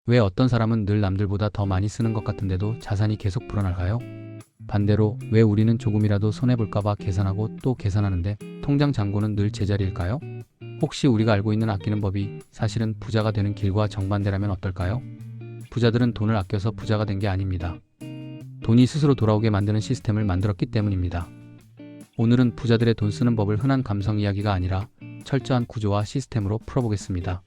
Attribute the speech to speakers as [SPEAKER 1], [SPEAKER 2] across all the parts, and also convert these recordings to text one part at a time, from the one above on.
[SPEAKER 1] 왜 어떤 사람은 늘 남들보다 더 많이 쓰는 것 같은데도 자산이 계속 불어날까요? 반대로 왜 우리는 조금이라도 손해볼까봐 계산하고 또 계산하는데 통장 잔고는 늘 제자리일까요? 혹시 우리가 알고 있는 아끼는 법이 사실은 부자가 되는 길과 정반대라면 어떨까요? 부자들은 돈을 아껴서 부자가 된 게 아닙니다. 돈이 스스로 돌아오게 만드는 시스템을 만들었기 때문입니다. 오늘은 부자들의 돈 쓰는 법을 흔한 감성 이야기가 아니라 철저한 구조와 시스템으로 풀어보겠습니다.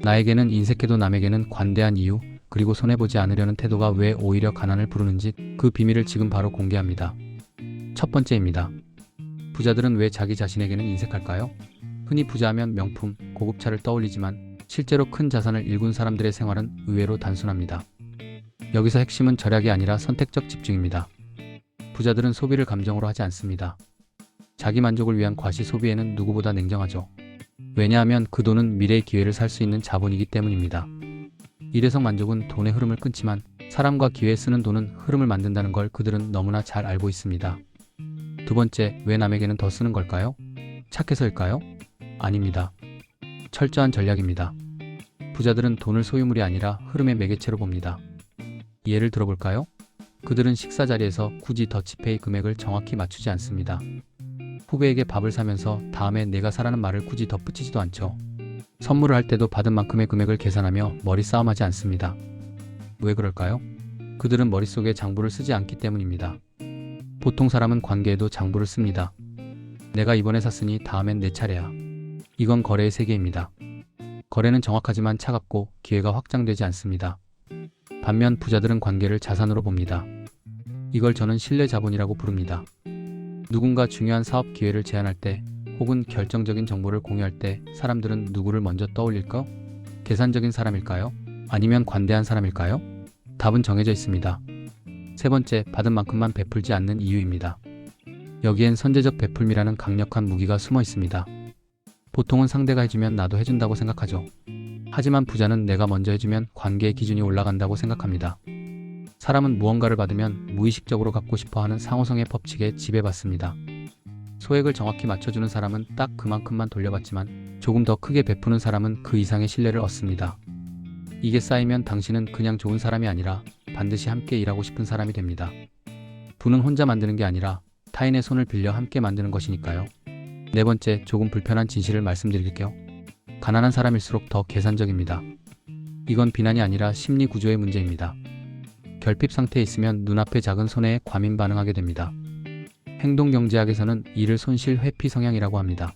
[SPEAKER 1] 나에게는 인색해도 남에게는 관대한 이유, 그리고 손해보지 않으려는 태도가 왜 오히려 가난을 부르는지 그 비밀을 지금 바로 공개합니다. 첫 번째입니다. 부자들은 왜 자기 자신에게는 인색할까요? 흔히 부자하면 명품, 고급차를 떠올리지만 실제로 큰 자산을 일군 사람들의 생활은 의외로 단순합니다. 여기서 핵심은 절약이 아니라 선택적 집중입니다. 부자들은 소비를 감정으로 하지 않습니다. 자기 만족을 위한 과시 소비에는 누구보다 냉정하죠. 왜냐하면 그 돈은 미래의 기회를 살 수 있는 자본이기 때문입니다. 일회성 만족은 돈의 흐름을 끊지만 사람과 기회에 쓰는 돈은 흐름을 만든다는 걸 그들은 너무나 잘 알고 있습니다. 두 번째, 왜 남에게는 더 쓰는 걸까요? 착해서일까요? 아닙니다. 철저한 전략입니다. 부자들은 돈을 소유물이 아니라 흐름의 매개체로 봅니다. 예를 들어볼까요? 그들은 식사 자리에서 굳이 더치페이 금액을 정확히 맞추지 않습니다. 후배에게 밥을 사면서 다음에 내가 사라는 말을 굳이 덧붙이지도 않죠. 선물을 할 때도 받은 만큼의 금액을 계산하며 머리 싸움하지 않습니다. 왜 그럴까요? 그들은 머릿속에 장부를 쓰지 않기 때문입니다. 보통 사람은 관계에도 장부를 씁니다. 내가 이번에 샀으니 다음엔 내 차례야. 이건 거래의 세계입니다. 거래는 정확하지만 차갑고 기회가 확장되지 않습니다. 반면 부자들은 관계를 자산으로 봅니다. 이걸 저는 신뢰 자본이라고 부릅니다. 누군가 중요한 사업 기회를 제안할 때 혹은 결정적인 정보를 공유할 때 사람들은 누구를 먼저 떠올릴까? 계산적인 사람일까요? 아니면 관대한 사람일까요? 답은 정해져 있습니다. 세 번째, 받은 만큼만 베풀지 않는 이유입니다. 여기엔 선제적 베풀미라는 강력한 무기가 숨어 있습니다. 보통은 상대가 해주면 나도 해준다고 생각하죠. 하지만 부자는 내가 먼저 해주면 관계의 기준이 올라간다고 생각합니다. 사람은 무언가를 받으면 무의식적으로 갖고 싶어하는 상호성의 법칙에 지배받습니다. 소액을 정확히 맞춰주는 사람은 딱 그만큼만 돌려받지만 조금 더 크게 베푸는 사람은 그 이상의 신뢰를 얻습니다. 이게 쌓이면 당신은 그냥 좋은 사람이 아니라 반드시 함께 일하고 싶은 사람이 됩니다. 부는 혼자 만드는 게 아니라 타인의 손을 빌려 함께 만드는 것이니까요. 네 번째, 조금 불편한 진실을 말씀드릴게요. 가난한 사람일수록 더 계산적입니다. 이건 비난이 아니라 심리 구조의 문제입니다. 결핍 상태에 있으면 눈앞의 작은 손해에 과민 반응하게 됩니다. 행동경제학에서는 이를 손실 회피 성향이라고 합니다.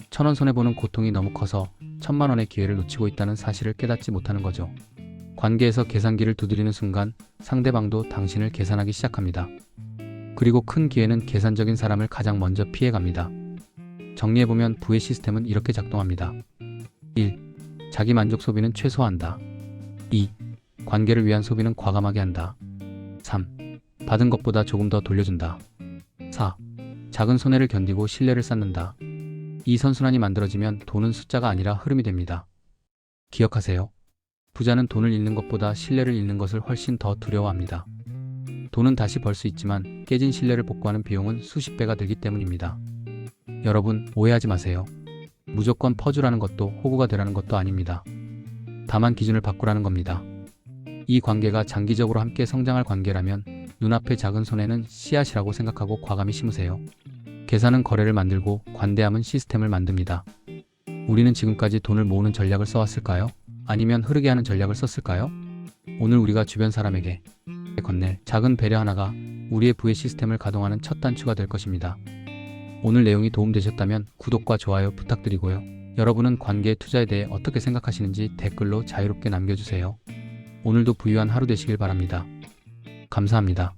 [SPEAKER 1] 1,000원 손해보는 고통이 너무 커서 1,000만 원의 기회를 놓치고 있다는 사실을 깨닫지 못하는 거죠. 관계에서 계산기를 두드리는 순간 상대방도 당신을 계산하기 시작합니다. 그리고 큰 기회는 계산적인 사람을 가장 먼저 피해갑니다. 정리해보면 부의 시스템은 이렇게 작동합니다. 1. 자기 만족 소비는 최소화한다. 2. 관계를 위한 소비는 과감하게 한다. 3. 받은 것보다 조금 더 돌려준다. 4. 작은 손해를 견디고 신뢰를 쌓는다. 이 선순환이 만들어지면 돈은 숫자가 아니라 흐름이 됩니다. 기억하세요. 부자는 돈을 잃는 것보다 신뢰를 잃는 것을 훨씬 더 두려워합니다. 돈은 다시 벌 수 있지만 깨진 신뢰를 복구하는 비용은 수십 배가 들기 때문입니다. 여러분, 오해하지 마세요. 무조건 퍼주라는 것도 호구가 되라는 것도 아닙니다. 다만 기준을 바꾸라는 겁니다. 이 관계가 장기적으로 함께 성장할 관계라면 눈앞의 작은 손해는 씨앗이라고 생각하고 과감히 심으세요. 계산은 거래를 만들고 관대함은 시스템을 만듭니다. 우리는 지금까지 돈을 모으는 전략을 써왔을까요? 아니면 흐르게 하는 전략을 썼을까요? 오늘 우리가 주변 사람에게 건넬 작은 배려 하나가 우리의 부의 시스템을 가동하는 첫 단추가 될 것입니다. 오늘 내용이 도움되셨다면 구독과 좋아요 부탁드리고요. 여러분은 관계의 투자에 대해 어떻게 생각하시는지 댓글로 자유롭게 남겨주세요. 오늘도 부유한 하루 되시길 바랍니다. 감사합니다.